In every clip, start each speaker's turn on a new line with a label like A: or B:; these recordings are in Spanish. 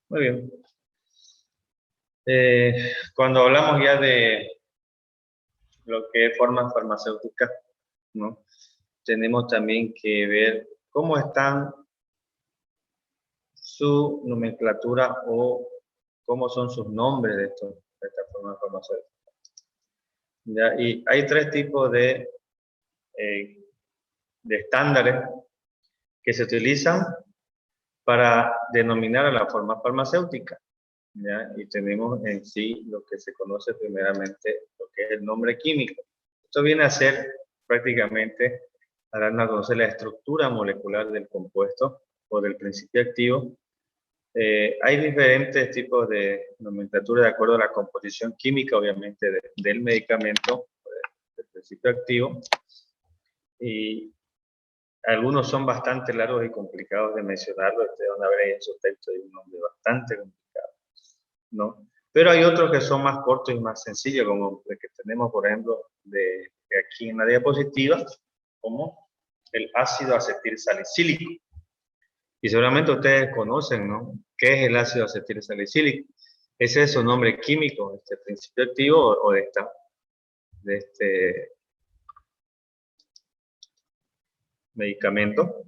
A: Muy bien. Cuando hablamos ya de lo que es formas farmacéuticas, ¿no? Tenemos también que ver cómo están su nomenclatura o cómo son sus nombres de estas formas farmacéuticas. ¿Ya? Y hay tres tipos de estándares que se utilizan para denominar a la forma farmacéutica. ¿Ya? Y tenemos en sí lo que se conoce primeramente, lo que es el nombre químico. Esto viene a ser prácticamente a darnos a conocer la estructura molecular del compuesto o del principio activo. Hay diferentes tipos de nomenclatura de acuerdo a la composición química, obviamente, del medicamento, del principio activo. Y algunos son bastante largos y complicados de mencionarlo. Ustedes van a ver ahí en su texto, hay un nombre bastante complicado, ¿no? Pero hay otros que son más cortos y más sencillos, como el que tenemos, por ejemplo, de aquí en la diapositiva, como el ácido acetil salicílico. Y seguramente ustedes conocen, ¿no? ¿Qué es el ácido acetil salicílico? Ese es su nombre químico, este principio activo o de este medicamento.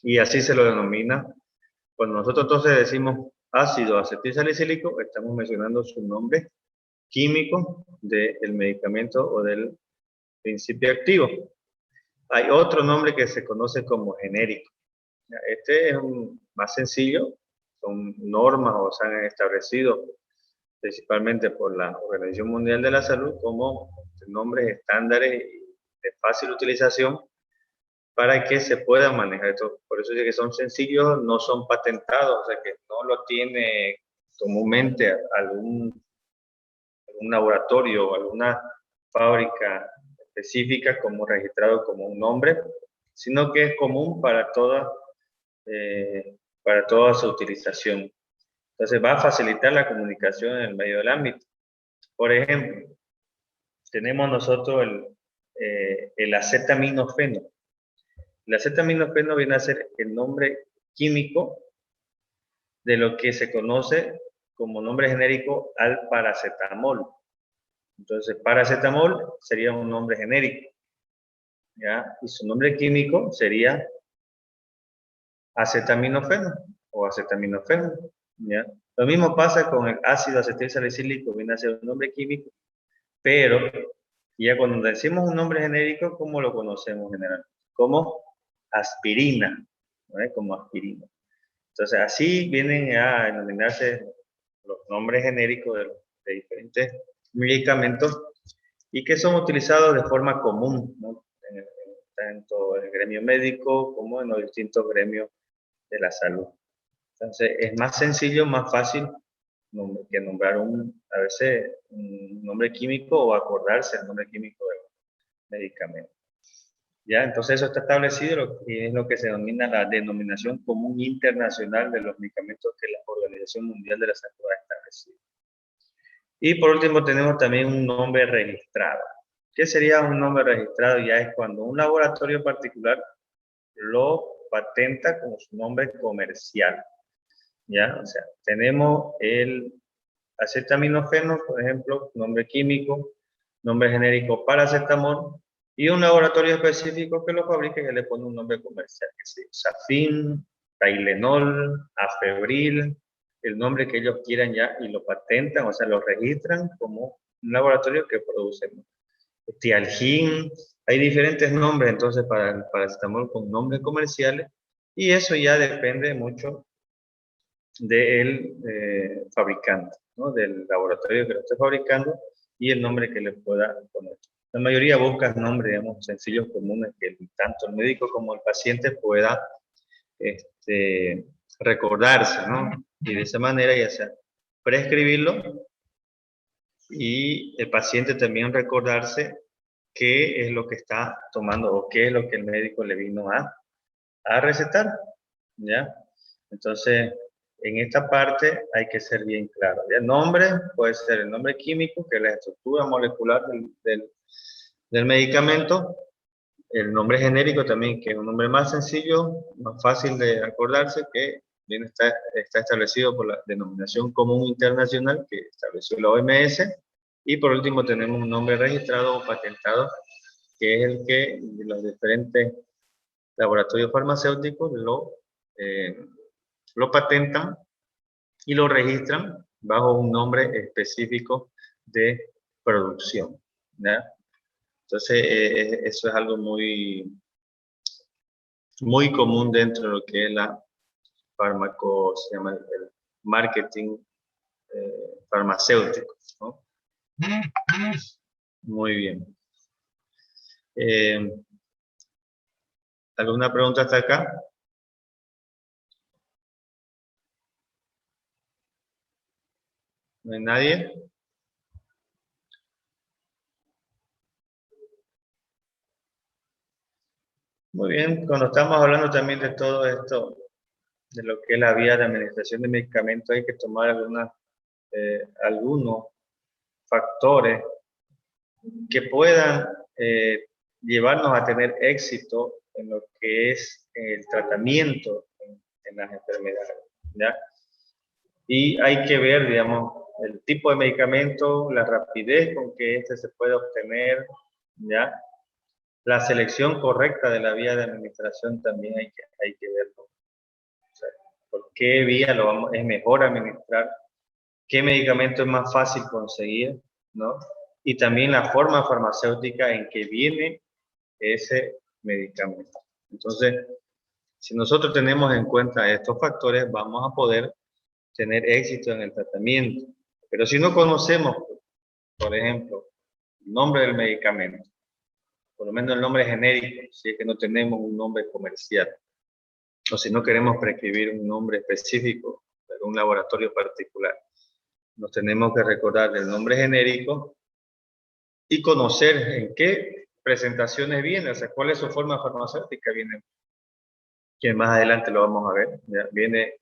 A: Y así se lo denomina. Cuando nosotros entonces decimos ácido acetil salicílico, estamos mencionando su nombre químico del medicamento o del principio activo. Hay otro nombre que se conoce como genérico. Este es más sencillo, son normas o se han establecido principalmente por la Organización Mundial de la Salud como nombres estándares de fácil utilización para que se puedan manejar esto. Por eso es que son sencillos, no son patentados, o sea que no lo tiene comúnmente algún laboratorio o alguna fábrica específica como registrado como un nombre, sino que es común para toda su utilización. Entonces va a facilitar la comunicación en el medio del ámbito. Por ejemplo, tenemos nosotros el acetaminofeno. El acetaminofeno viene a ser el nombre químico de lo que se conoce como nombre genérico al paracetamol. Entonces, paracetamol sería un nombre genérico, ¿ya? Y su nombre químico sería acetaminofeno o acetaminofeno, ¿ya? Lo mismo pasa con el ácido acetil salicílico, viene a ser un nombre químico, pero ya cuando decimos un nombre genérico, ¿cómo lo conocemos generalmente? Como aspirina, ¿no? Como aspirina. Entonces, así vienen a denominarse los nombres genéricos de diferentes medicamentos y que son utilizados de forma común, ¿no? Tanto en el gremio médico como en los distintos gremios de la salud. Entonces, es más sencillo, más fácil que nombrar a veces un nombre químico o acordarse el nombre químico del medicamento. ¿Ya? Entonces, eso está establecido y es lo que se denomina la denominación común internacional de los medicamentos que la Organización Mundial de la Salud ha establecido. Y por último, tenemos también un nombre registrado. ¿Qué sería un nombre registrado? Ya es cuando un laboratorio particular lo patenta como su nombre comercial. ¿Ya? O sea, tenemos el acetaminofeno, por ejemplo, nombre químico, nombre genérico paracetamol, y un laboratorio específico que lo fabrica y que le pone un nombre comercial, que es Safin, Tylenol, Afebril, el nombre que ellos quieran ya, y lo patentan, o sea, lo registran como un laboratorio que produce Tialgin. Hay diferentes nombres entonces para el paracetamol con nombres comerciales, y eso ya depende mucho del fabricante, ¿no? Del laboratorio que lo esté fabricando y el nombre que le pueda poner. La mayoría busca nombres, digamos, sencillos, comunes, que tanto el médico como el paciente pueda recordarse, ¿no? Y de esa manera ya sea prescribirlo y el paciente también recordarse qué es lo que está tomando o qué es lo que el médico le vino a recetar, ¿ya? Entonces, en esta parte hay que ser bien claro. El nombre puede ser el nombre químico, que es la estructura molecular del medicamento, El nombre genérico también, que es un nombre más sencillo, más fácil de acordarse, que bien está establecido por la denominación común internacional que estableció la OMS. Y por último tenemos un nombre registrado o patentado, que es el que los diferentes laboratorios farmacéuticos lo patentan y lo registran bajo un nombre específico de producción, ¿ya? Entonces, eso es algo muy común dentro de lo que es la se llama el marketing farmacéutico, ¿no? Muy bien. ¿Alguna pregunta hasta acá? ¿No hay nadie? Muy bien, cuando estamos hablando también de todo esto, de lo que es la vía de administración de medicamentos, hay que tomar algunos factores que puedan llevarnos a tener éxito en lo que es el tratamiento en las enfermedades, ¿ya? Y hay que ver, digamos, el tipo de medicamento, la rapidez con que este se puede obtener, ¿ya? La selección correcta de la vía de administración también hay que verlo. O sea, ¿por qué vía es mejor administrar? ¿Qué medicamento es más fácil conseguir? ¿No? Y también la forma farmacéutica en que viene ese medicamento. Entonces, si nosotros tenemos en cuenta estos factores, vamos a poder tener éxito en el tratamiento. Pero si no conocemos, por ejemplo, el nombre del medicamento, por lo menos el nombre genérico, si es que no tenemos un nombre comercial, o si no queremos prescribir un nombre específico de un laboratorio particular, nos tenemos que recordar del nombre genérico y conocer en qué presentaciones viene, o sea, cuál es su forma farmacéutica, viene, que más adelante lo vamos a ver, ¿ya? Viene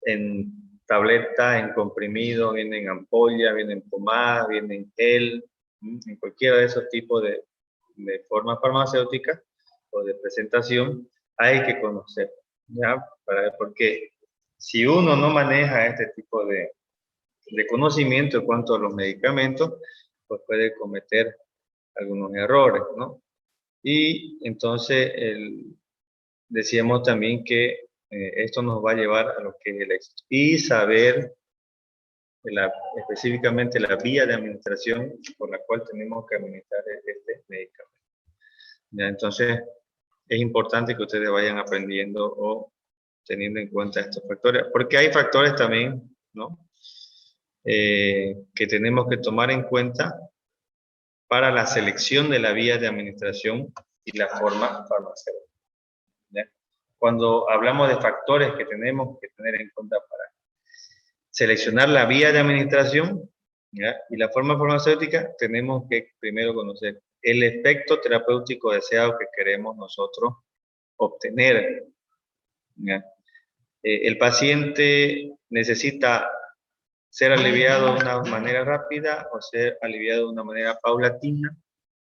A: en tableta, en comprimido, viene en ampolla, viene en pomada, viene en gel, en cualquiera de esos tipos de formas farmacéuticas o de presentación, hay que conocer, ¿ya? Porque si uno no maneja este tipo de conocimiento en cuanto a los medicamentos, pues puede cometer algunos errores, ¿no? Y entonces decíamos también que esto nos va a llevar a lo que es el éxito. Y saber específicamente la vía de administración por la cual tenemos que administrar este medicamento. ¿Ya? Entonces, es importante que ustedes vayan aprendiendo o teniendo en cuenta estos factores, porque hay factores también, ¿no? Que tenemos que tomar en cuenta para la selección de la vía de administración y la forma farmacéutica, ¿ya? Cuando hablamos de factores que tenemos que tener en cuenta para seleccionar la vía de administración, ¿ya? Y la forma farmacéutica, tenemos que primero conocer el efecto terapéutico deseado que queremos nosotros obtener, ¿ya? El paciente necesita ser aliviado de una manera rápida o ser aliviado de una manera paulatina.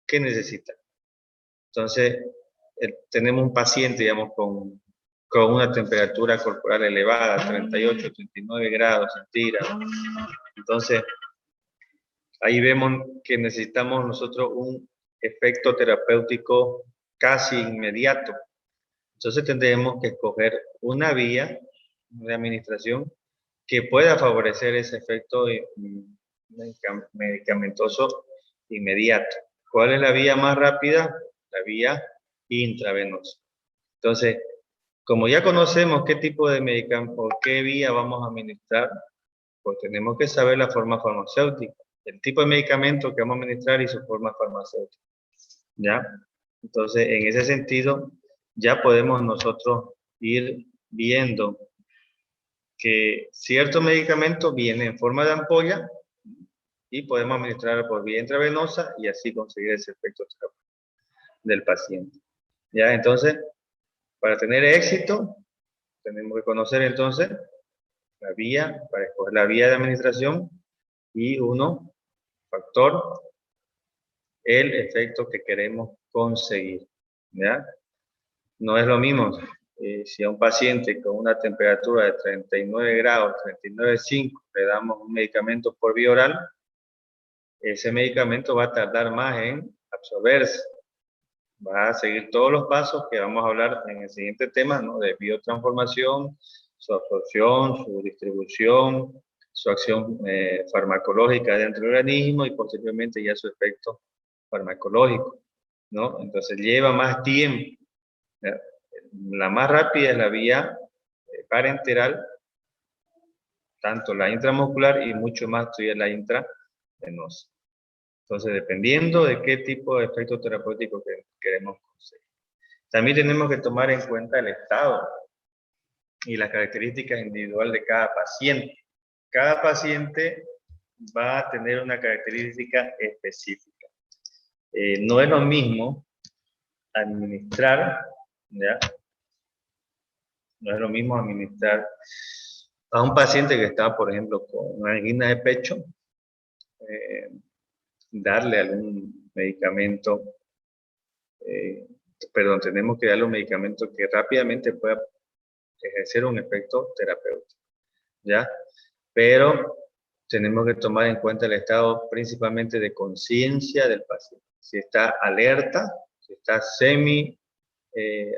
A: ¿Qué necesita? Entonces, tenemos un paciente, digamos, con una temperatura corporal elevada, 38, 39 grados centígrados. Entonces, ahí vemos que necesitamos nosotros un efecto terapéutico casi inmediato. Entonces, tendremos que escoger una vía de administración que pueda favorecer ese efecto medicamentoso inmediato. ¿Cuál es la vía más rápida? La vía intravenosa. Entonces, como ya conocemos qué tipo de medicamento o qué vía vamos a administrar, pues tenemos que saber la forma farmacéutica, el tipo de medicamento que vamos a administrar y su forma farmacéutica, ¿ya? Entonces, en ese sentido, ya podemos nosotros ir viendo que cierto medicamento viene en forma de ampolla y podemos administrar por vía intravenosa y así conseguir ese efecto del paciente. ¿Ya? Entonces, para tener éxito, tenemos que conocer entonces la vía, para escoger la vía de administración y factor, el efecto que queremos conseguir, ¿ya? No es lo mismo si a un paciente con una temperatura de 39 grados, 39,5, le damos un medicamento por vía oral, ese medicamento va a tardar más en absorberse. Va a seguir todos los pasos que vamos a hablar en el siguiente tema, ¿no? De biotransformación, su absorción, su distribución, su acción farmacológica dentro del organismo y posteriormente ya su efecto farmacológico, ¿no? Entonces lleva más tiempo. La más rápida es la vía parenteral, tanto la intramuscular y mucho más todavía la intravenosa. Entonces, dependiendo de qué tipo de efecto terapéutico que queremos conseguir. También tenemos que tomar en cuenta el estado y las características individuales de cada paciente. Cada paciente va a tener una característica específica. No es lo mismo administrar, ¿ya? No es lo mismo administrar a un paciente que está, por ejemplo, con una angina de pecho, darle algún medicamento, tenemos que darle un medicamento que rápidamente pueda ejercer un efecto terapéutico, ¿ya? Pero tenemos que tomar en cuenta el estado principalmente de conciencia del paciente. Si está alerta, si está semi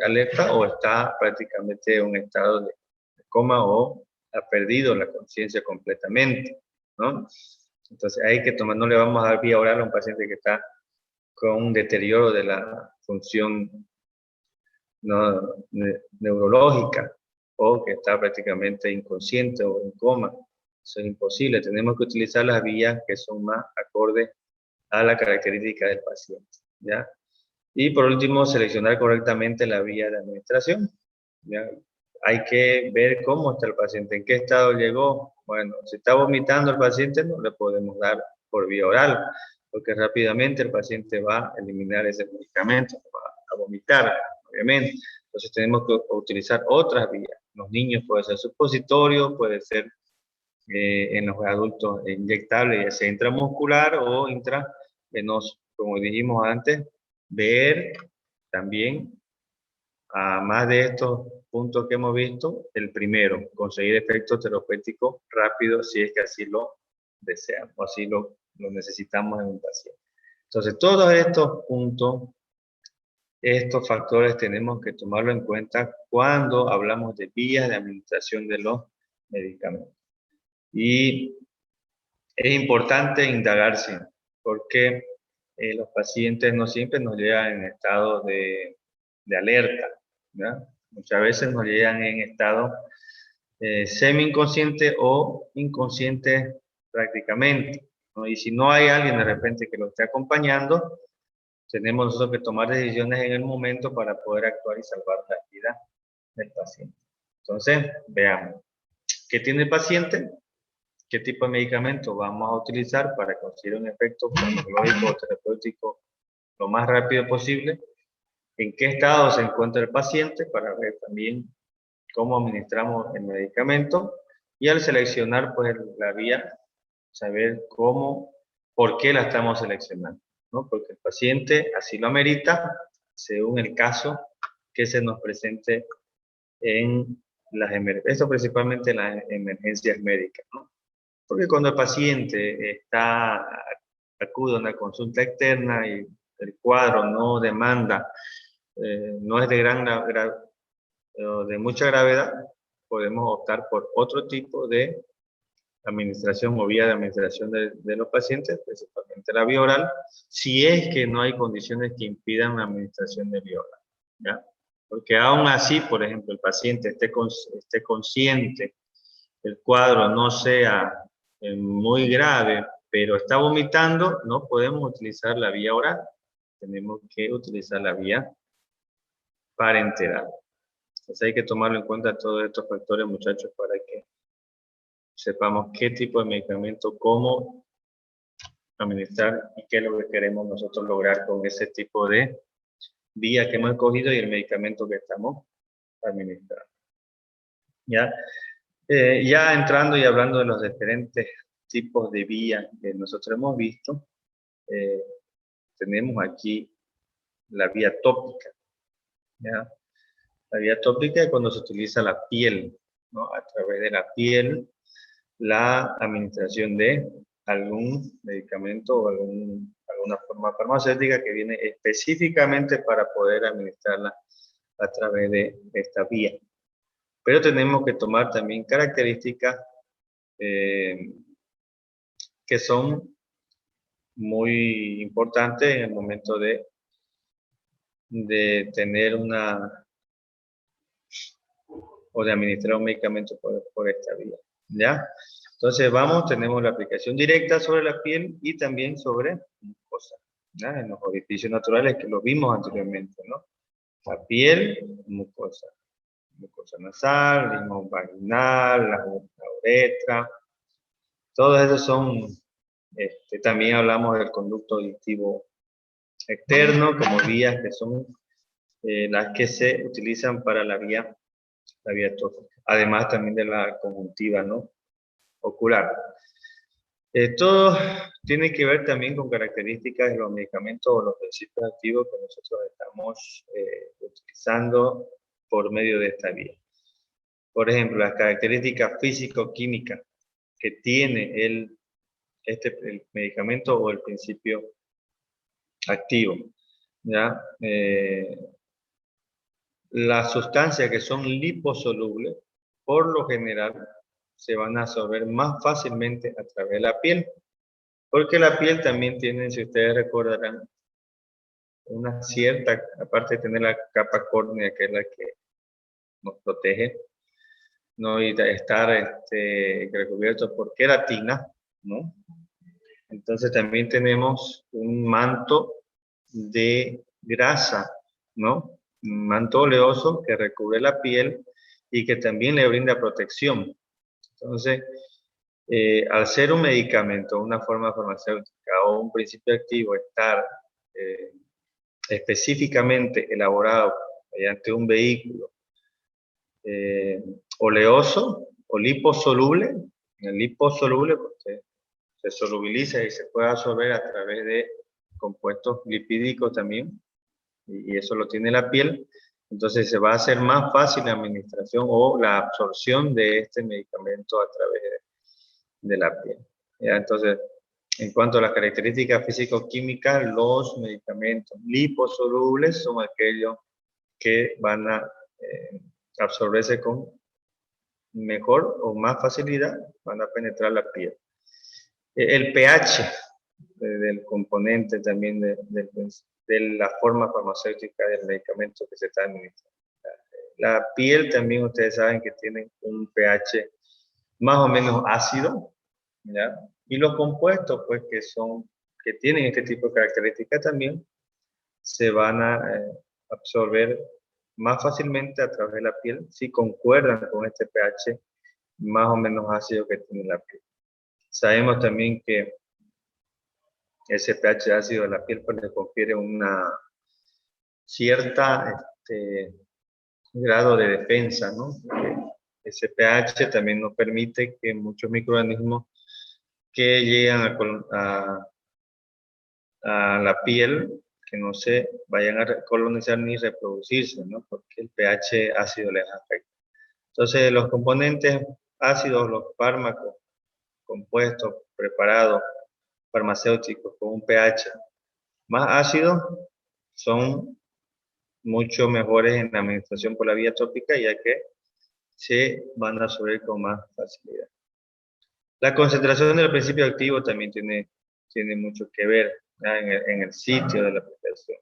A: alerta o está prácticamente en un estado de coma o ha perdido la conciencia completamente, ¿no? Entonces hay que tomar, no le vamos a dar vía oral a un paciente que está con un deterioro de la función neurológica o que está prácticamente inconsciente o en coma. Eso es imposible. Tenemos que utilizar las vías que son más acordes a la característica del paciente, ¿ya? Y por último, seleccionar correctamente la vía de administración, ¿ya? Hay que ver cómo está el paciente, en qué estado llegó. Bueno, si está vomitando el paciente, no le podemos dar por vía oral, porque rápidamente el paciente va a eliminar ese medicamento, va a vomitar, obviamente. Entonces tenemos que utilizar otras vías. Los niños puede ser supositorio, puede ser en los adultos inyectable, ya sea intramuscular o intravenoso. Como dijimos antes, ver también, más de estos puntos que hemos visto, el primero, conseguir efectos terapéuticos rápidos si es que así lo deseamos, o así lo necesitamos en un paciente. Entonces, todos estos puntos, estos factores tenemos que tomarlo en cuenta cuando hablamos de vías de administración de los medicamentos. Y es importante indagarse, porque los pacientes no siempre nos llegan en estado de alerta, ¿verdad? Muchas veces nos llegan en estado semi-inconsciente o inconsciente prácticamente, ¿no? Y si no hay alguien de repente que lo esté acompañando, tenemos nosotros que tomar decisiones en el momento para poder actuar y salvar la vida del paciente. Entonces, veamos, ¿qué tiene el paciente? ¿Qué tipo de medicamento vamos a utilizar para conseguir un efecto farmacológico o terapéutico lo más rápido posible? ¿En qué estado se encuentra el paciente? Para ver también cómo administramos el medicamento. Y al seleccionar pues la vía, saber cómo, por qué la estamos seleccionando, ¿no? Porque el paciente así lo amerita, según el caso que se nos presente en las emergencias, esto principalmente en las emergencias médicas, ¿no? Porque cuando el paciente acude a una consulta externa y el cuadro no demanda, no es de mucha gravedad, podemos optar por otro tipo de administración o vía de administración de los pacientes, principalmente la vía oral, si es que no hay condiciones que impidan la administración de vía oral, ¿ya? Porque aún así, por ejemplo, el paciente esté consciente, el cuadro no sea muy grave, pero está vomitando, no podemos utilizar la vía oral. Tenemos que utilizar la vía parenteral. Entonces hay que tomarlo en cuenta todos estos factores, muchachos, para que sepamos qué tipo de medicamento, cómo administrar y qué es lo que queremos nosotros lograr con ese tipo de vía que hemos escogido y el medicamento que estamos administrando. ¿Ya? Ya entrando y hablando de los diferentes tipos de vías que nosotros hemos visto, tenemos aquí la vía tópica, ¿ya? La vía tópica es cuando se utiliza la piel, ¿no? A través de la piel, la administración de algún medicamento o alguna forma farmacéutica que viene específicamente para poder administrarla a través de esta vía. Pero tenemos que tomar también características que son muy importantes en el momento de tener o de administrar un medicamento por esta vía, ¿ya? Entonces tenemos la aplicación directa sobre la piel y también sobre mucosa, ¿ya? En los orificios naturales que lo vimos anteriormente, ¿no? La piel, mucosa nasal, limón vaginal, la uretra, todos esos son, también hablamos del conducto auditivo externo como vías que son las que se utilizan para la vía tópica, además también de la conjuntiva, ¿no? Ocular. Todo tiene que ver también con características de los medicamentos o los principios activos que nosotros estamos utilizando por medio de esta vía. Por ejemplo, las características físico-químicas que tiene el medicamento o el principio activo, ¿ya? Las sustancias que son liposolubles, por lo general, se van a absorber más fácilmente a través de la piel, porque la piel también tiene, si ustedes recordarán, una cierta, aparte de tener la capa córnea, que es la que nos protege, ¿no? Y de estar recubierto por queratina, ¿no? Entonces también tenemos un manto de grasa, ¿no? Un manto oleoso que recubre la piel y que también le brinda protección. Entonces, al ser un medicamento, una forma farmacéutica o un principio activo estar específicamente elaborado mediante un vehículo oleoso o liposoluble, el liposoluble porque se solubiliza y se puede absorber a través de compuestos lipídicos también, y eso lo tiene la piel, entonces se va a hacer más fácil la administración o la absorción de este medicamento a través de la piel. ¿Ya? Entonces, en cuanto a las características físico-químicas, los medicamentos liposolubles son aquellos que van a absorberse con mejor o más facilidad, van a penetrar la piel. El pH del componente también de la forma farmacéutica del medicamento que se está administrando. La piel también ustedes saben que tiene un pH más o menos ácido, ¿ya? Y los compuestos pues que tienen este tipo de características también se van a absorber más fácilmente a través de la piel si concuerdan con este pH más o menos ácido que tiene la piel. Sabemos también que ese pH ácido de la piel pues le confiere una cierta grado de defensa, ¿no? Porque ese pH también nos permite que muchos microorganismos que llegan a la piel que no se vayan a colonizar ni reproducirse, ¿no? Porque el pH ácido les afecta. Entonces, los componentes ácidos, los fármacos, compuestos, preparados, farmacéuticos con un pH más ácido son mucho mejores en la administración por la vía tópica, ya que se van a absorber con más facilidad. La concentración del principio activo también tiene mucho que ver en el sitio de la aplicación.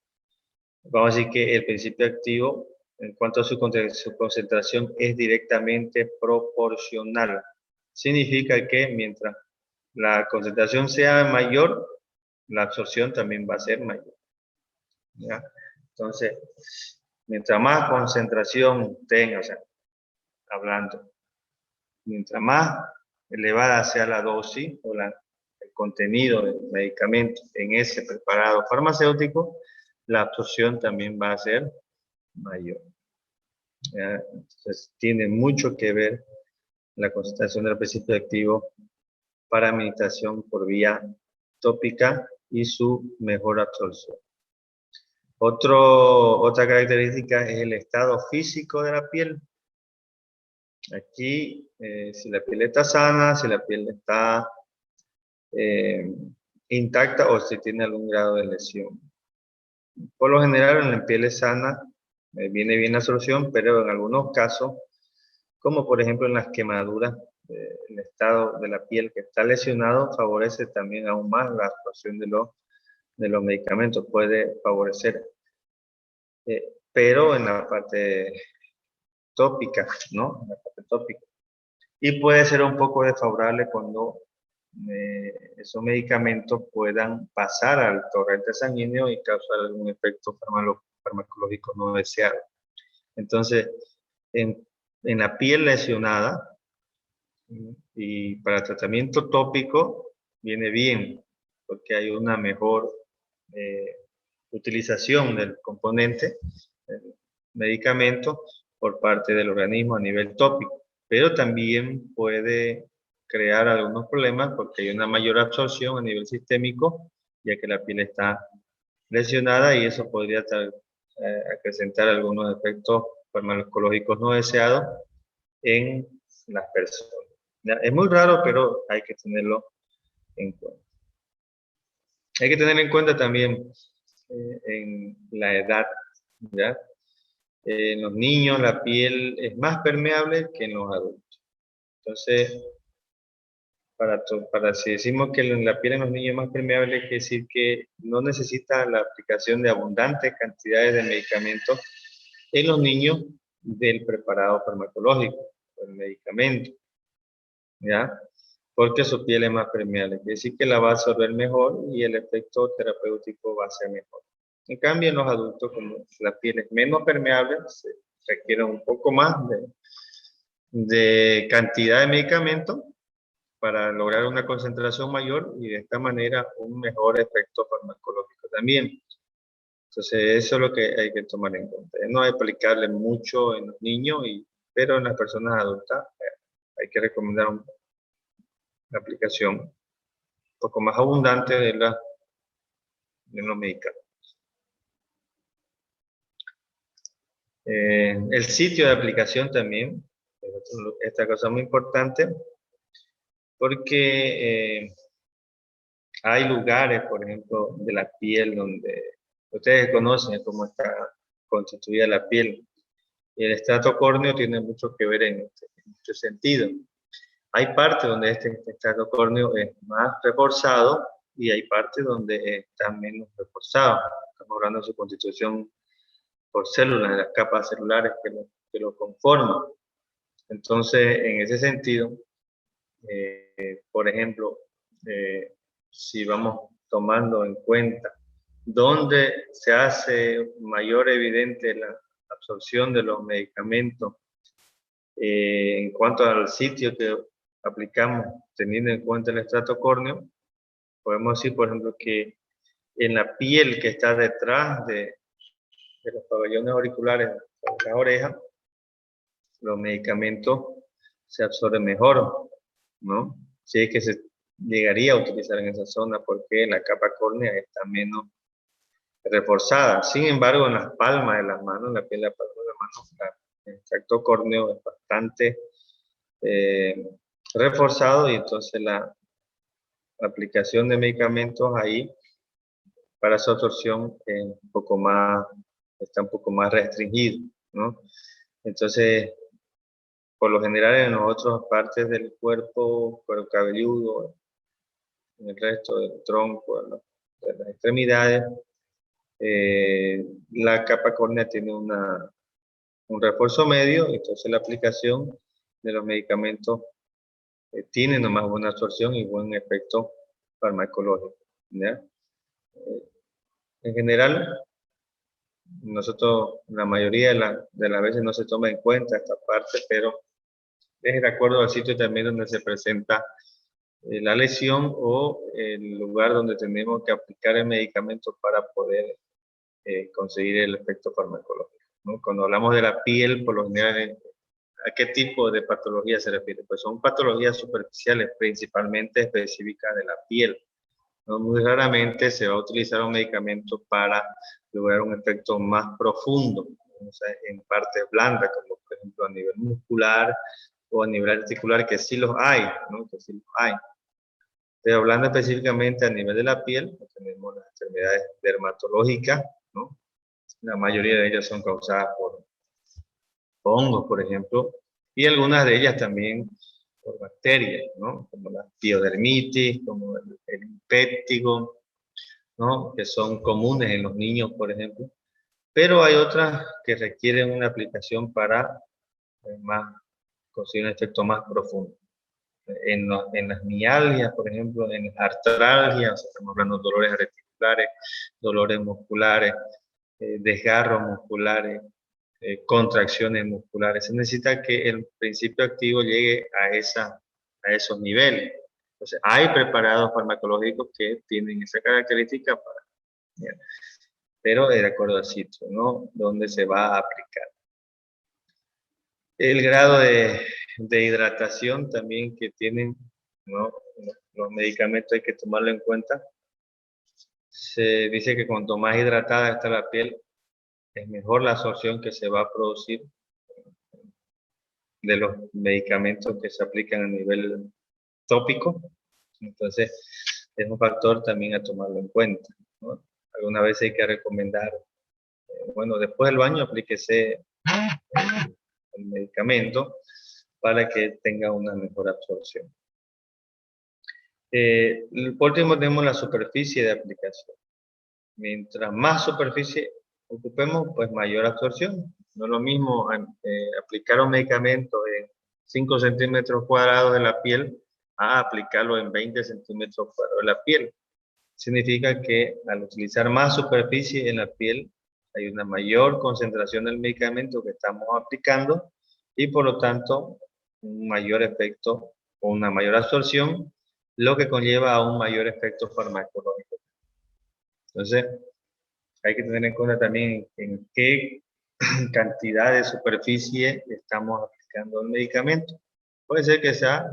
A: Vamos a decir que el principio activo, en cuanto a su concentración, es directamente proporcional. Significa que mientras la concentración sea mayor, la absorción también va a ser mayor, ¿ya? Entonces, mientras más concentración tenga, o sea, hablando, mientras más elevada sea la dosis o el contenido del medicamento en ese preparado farmacéutico, la absorción también va a ser mayor. ¿Ya? Entonces, tiene mucho que ver la concentración del principio activo para administración por vía tópica y su mejor absorción. Otra característica es el estado físico de la piel. Aquí, si la piel está sana, si la piel está intacta o si tiene algún grado de lesión. Por lo general, en la piel sana viene bien la solución, pero en algunos casos, como por ejemplo en las quemaduras, el estado de la piel que está lesionado favorece también aún más la absorción de los medicamentos, puede favorecer. Pero en la parte tópica, ¿no? En la parte tópica. Y puede ser un poco desfavorable cuando esos medicamentos puedan pasar al torrente sanguíneo y causar algún efecto farmacológico no deseado. Entonces, en la piel lesionada y para tratamiento tópico viene bien, porque hay una mejor utilización del componente, del medicamento, por parte del organismo a nivel tópico, pero también puede crear algunos problemas porque hay una mayor absorción a nivel sistémico, ya que la piel está lesionada y eso podría acrecentar algunos efectos farmacológicos no deseados en las personas. ¿Ya? Es muy raro, pero hay que tenerlo en cuenta. Hay que tener en cuenta también en la edad, ¿ya? En los niños la piel es más permeable que en los adultos. Entonces, para si decimos que la piel en los niños es más permeable, quiere decir que no necesita la aplicación de abundantes cantidades de medicamentos en los niños del preparado farmacológico, el medicamento, ¿ya? Porque su piel es más permeable. Quiere decir que la va a absorber mejor y el efecto terapéutico va a ser mejor. En cambio, en los adultos, como la piel es menos permeable, se requiere un poco más de cantidad de medicamento para lograr una concentración mayor y de esta manera un mejor efecto farmacológico también. Entonces, eso es lo que hay que tomar en cuenta. No hay que aplicarle mucho en los niños, pero en las personas adultas hay que recomendar una aplicación un poco más abundante de los medicamentos. El sitio de aplicación también, esta cosa muy importante, porque hay lugares, por ejemplo, de la piel donde ustedes conocen cómo está constituida la piel. Y el estrato córneo tiene mucho que ver en este sentido. Hay partes donde este estrato córneo es más reforzado y hay partes donde está menos reforzado. Estamos hablando de su constitución por células, de las capas celulares que lo conforman. Entonces, en ese sentido, por ejemplo, si vamos tomando en cuenta dónde se hace mayor evidente la absorción de los medicamentos en cuanto al sitio que aplicamos teniendo en cuenta el estrato córneo, podemos decir, por ejemplo, que en la piel que está detrás de los pabellones auriculares de la oreja, los medicamentos se absorben mejor, ¿no? Si es que se llegaría a utilizar en esa zona porque la capa córnea está menos reforzada. Sin embargo, en las palmas de las manos, la piel de la palma de las manos, el extracto córneo es bastante reforzado y entonces la aplicación de medicamentos ahí para su absorción es está un poco más restringido, ¿no? Entonces, por lo general en las otras partes del cuerpo cabelludo, en el resto del tronco, de las extremidades, la capa córnea tiene un refuerzo medio, entonces la aplicación de los medicamentos tiene nomás buena absorción y buen efecto farmacológico, ¿ya? En general, nosotros, la mayoría de las veces no se toma en cuenta esta parte, pero es de acuerdo al sitio también donde se presenta la lesión o el lugar donde tenemos que aplicar el medicamento para poder conseguir el efecto farmacológico, ¿no? Cuando hablamos de la piel, por lo general, ¿a qué tipo de patología se refiere? Pues son patologías superficiales, principalmente específicas de la piel. ¿no? Muy raramente se va a utilizar un medicamento para lograr un efecto más profundo, o sea, en partes blandas, como por ejemplo a nivel muscular o a nivel articular, que sí los hay, ¿no? Que sí los hay. Pero hablando específicamente a nivel de la piel, pues tenemos las enfermedades dermatológicas, ¿no? La mayoría de ellas son causadas por hongos, por ejemplo, y algunas de ellas también por bacterias, ¿no? Como la piodermitis, como el impétigo, ¿no? Que son comunes en los niños, por ejemplo. Pero hay otras que requieren una aplicación para más, conseguir un efecto más profundo. En las mialgias, por ejemplo, en las artralgias, estamos hablando de dolores articulares, dolores musculares, desgarros musculares, contracciones musculares. Se necesita que el principio activo llegue a esos niveles. Entonces, hay preparados farmacológicos que tienen esa característica, pero de acuerdo al sitio, ¿no? Donde se va a aplicar. El grado de hidratación también que tienen, ¿no? Los medicamentos hay que tomarlo en cuenta. Se dice que cuanto más hidratada está la piel, es mejor la absorción que se va a producir de los medicamentos que se aplican a nivel tópico. Entonces, es un factor también a tomarlo en cuenta, ¿no? Alguna vez hay que recomendar, bueno, después del baño aplíquese el medicamento para que tenga una mejor absorción. Por último tenemos la superficie de aplicación. Mientras más superficie ocupemos, pues mayor absorción. No es lo mismo aplicar un medicamento en 5 centímetros cuadrados de la piel a aplicarlo en 20 centímetros cuadrados de la piel. Significa que al utilizar más superficie en la piel, hay una mayor concentración del medicamento que estamos aplicando y por lo tanto un mayor efecto o una mayor absorción, lo que conlleva a un mayor efecto farmacológico. Entonces, hay que tener en cuenta también en qué cantidad de superficie estamos aplicando el medicamento. Puede ser que sea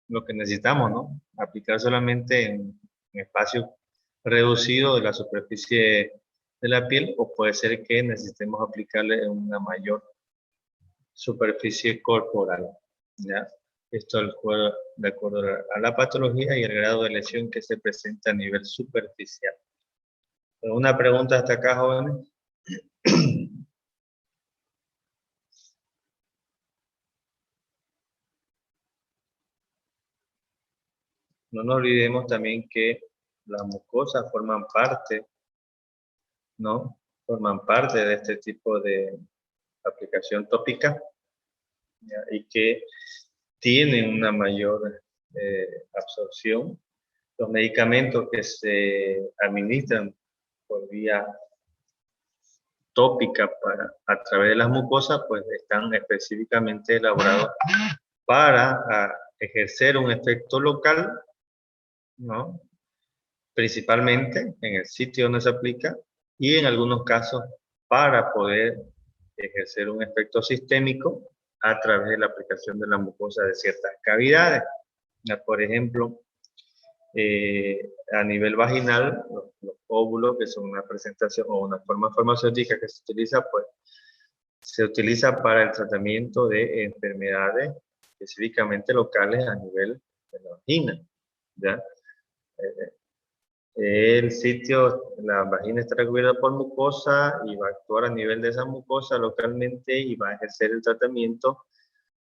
A: lo que necesitamos, ¿no? Aplicar solamente en espacio reducido de la superficie de la piel, o puede ser que necesitemos aplicarle en una mayor superficie corporal, ¿ya? Esto de acuerdo a la patología y el grado de lesión que se presenta a nivel superficial. ¿Alguna pregunta hasta acá, jóvenes? No nos olvidemos también que las mucosas forman parte, ¿no? Forman parte de este tipo de aplicación tópica, ¿ya? Y que tienen una mayor absorción. Los medicamentos que se administran por vía tópica a través de las mucosas, pues están específicamente elaborados para ejercer un efecto local, ¿no? Principalmente en el sitio donde se aplica y en algunos casos para poder ejercer un efecto sistémico a través de la aplicación de la mucosa de ciertas cavidades. Por ejemplo, a nivel vaginal, los óvulos, que son una presentación o una forma farmacéutica que se utiliza, pues se utiliza para el tratamiento de enfermedades específicamente locales a nivel de la vagina, ¿ya? El sitio, la vagina está recubierta por mucosa y va a actuar a nivel de esa mucosa localmente y va a ejercer el tratamiento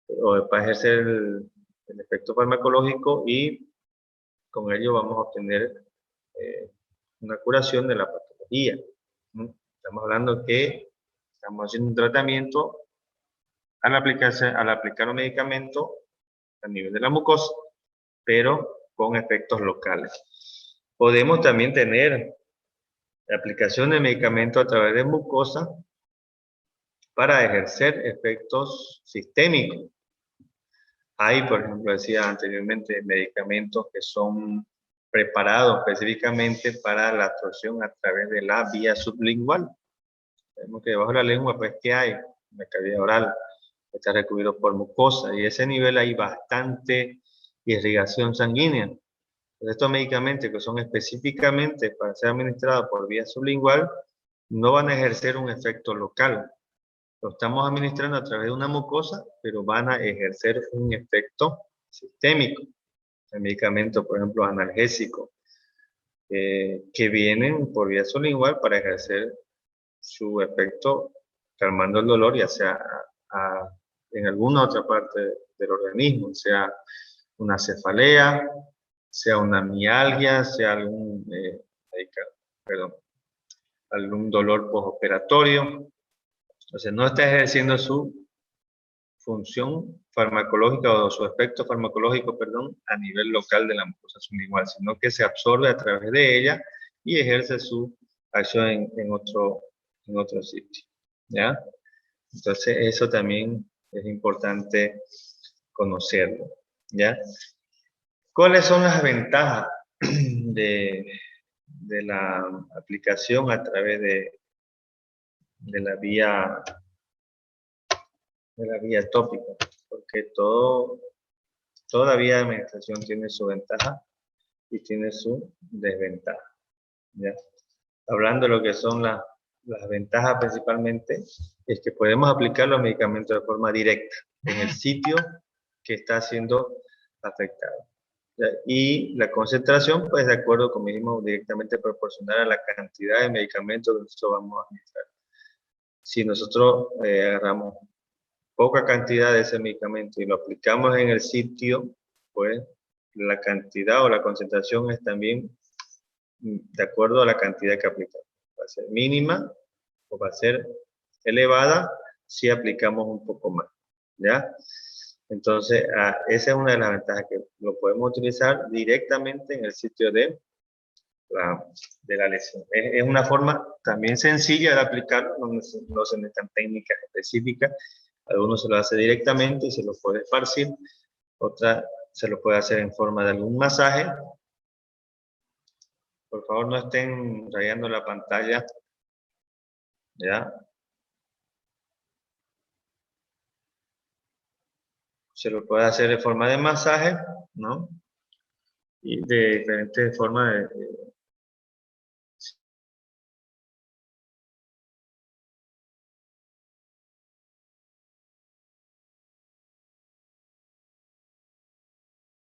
A: o va a ejercer el efecto farmacológico y con ello vamos a obtener una curación de la patología, ¿no? Estamos hablando que estamos haciendo un tratamiento al aplicar un medicamento a nivel de la mucosa, pero con efectos locales. Podemos también tener la aplicación de medicamento a través de mucosa para ejercer efectos sistémicos. Hay, por ejemplo, decía anteriormente, medicamentos que son preparados específicamente para la absorción a través de la vía sublingual. Vemos que debajo de la lengua, pues, ¿qué hay? La cavidad oral está recubierto por mucosa y a ese nivel hay bastante irrigación sanguínea. Estos medicamentos que son específicamente para ser administrados por vía sublingual no van a ejercer un efecto local. Lo estamos administrando a través de una mucosa, pero van a ejercer un efecto sistémico. El medicamento, por ejemplo, analgésico, que vienen por vía sublingual para ejercer su efecto calmando el dolor, ya sea en alguna otra parte del organismo, sea una cefalea, sea una mialgia, sea algún dolor postoperatorio. Entonces no está ejerciendo su función farmacológica o su efecto farmacológico, perdón, a nivel local de la mucosa sublingual, sino que se absorbe a través de ella y ejerce su acción en otro sitio, ¿ya? Entonces eso también es importante conocerlo, ¿ya? ¿Cuáles son las ventajas de la aplicación a través de la vía tópica? Porque toda vía de administración tiene su ventaja y tiene su desventaja, ¿ya? Hablando de lo que son las ventajas principalmente, es que podemos aplicar los medicamentos de forma directa en el sitio que está siendo afectado, ¿ya? Y la concentración, pues de acuerdo, como dijimos, directamente proporcional a la cantidad de medicamentos que nosotros vamos a administrar. Si nosotros agarramos poca cantidad de ese medicamento y lo aplicamos en el sitio, pues la cantidad o la concentración es también de acuerdo a la cantidad que aplicamos. Va a ser mínima o va a ser elevada si aplicamos un poco más, ¿ya? Entonces, esa es una de las ventajas, que lo podemos utilizar directamente en el sitio de la lesión. Es una forma también sencilla de aplicarlo, no se necesitan técnicas específicas. Algunos se lo hace directamente y se lo puede esparcir, otra se lo puede hacer en forma de algún masaje. Por favor, no estén rayando la pantalla, ¿ya? Se lo puede hacer de forma de masaje, ¿no? Y de diferentes formas